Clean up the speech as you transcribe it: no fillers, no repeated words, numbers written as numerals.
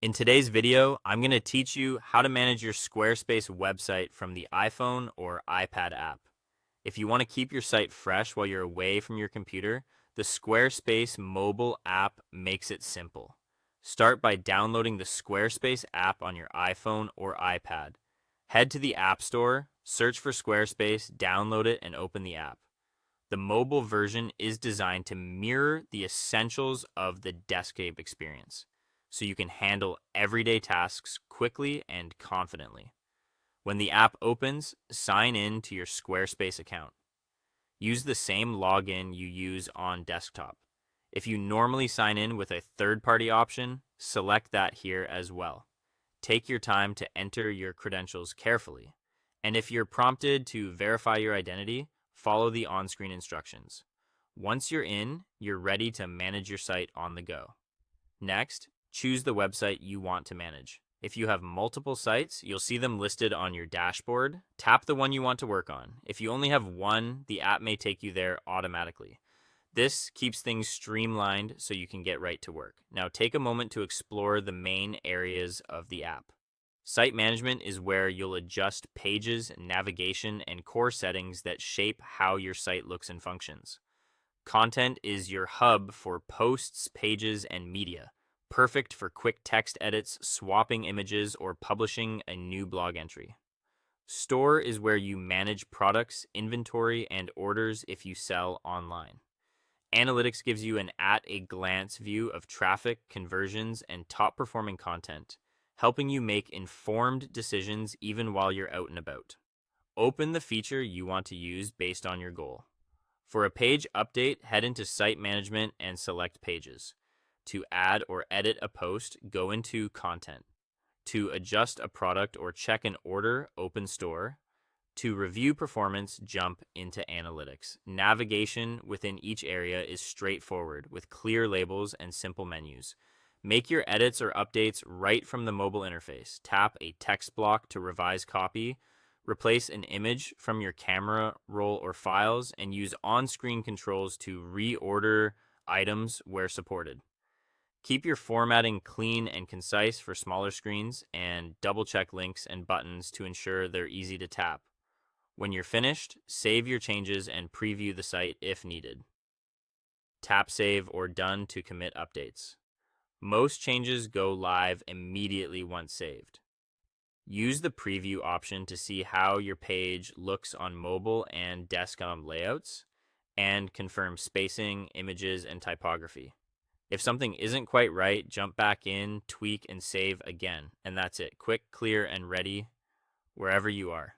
In today's video, I'm going to teach you how to manage your Squarespace website from the iPhone or iPad app. If you want to keep your site fresh while you're away from your computer, the Squarespace mobile app makes it simple. Start by downloading the Squarespace app on your iPhone or iPad. Head to the App Store, search for Squarespace, download it, and open the app. The mobile version is designed to mirror the essentials of the desktop experience, so you can handle everyday tasks quickly and confidently. When the app opens, sign in to your Squarespace account. Use the same login you use on desktop. If you normally sign in with a third-party option, select that here as well. Take your time to enter your credentials carefully. And if you're prompted to verify your identity, follow the on-screen instructions. Once you're in, you're ready to manage your site on the go. Next, choose the website you want to manage. If you have multiple sites, you'll see them listed on your dashboard. Tap the one you want to work on. If you only have one, the app may take you there automatically. This keeps things streamlined so you can get right to work. Now take a moment to explore the main areas of the app. Site management is where you'll adjust pages, navigation, and core settings that shape how your site looks and functions. Content is your hub for posts, pages, and media, perfect for quick text edits, swapping images, or publishing a new blog entry. Store is where you manage products, inventory, and orders if you sell online. Analytics gives you an at-a-glance view of traffic, conversions, and top-performing content, helping you make informed decisions even while you're out and about. Open the feature you want to use based on your goal. For a page update, head into Site Management and select Pages. To add or edit a post, go into Content. To adjust a product or check an order, open Store. To review performance, jump into Analytics. Navigation within each area is straightforward with clear labels and simple menus. Make your edits or updates right from the mobile interface. Tap a text block to revise copy. Replace an image from your camera roll or files, and use on-screen controls to reorder items where supported. Keep your formatting clean and concise for smaller screens, and double-check links and buttons to ensure they're easy to tap. When you're finished, save your changes and preview the site if needed. Tap Save or Done to commit updates. Most changes go live immediately once saved. Use the preview option to see how your page looks on mobile and desktop layouts, and confirm spacing, images, and typography. If something isn't quite right, jump back in, tweak, and save again. And that's it. Quick, clear, and ready wherever you are.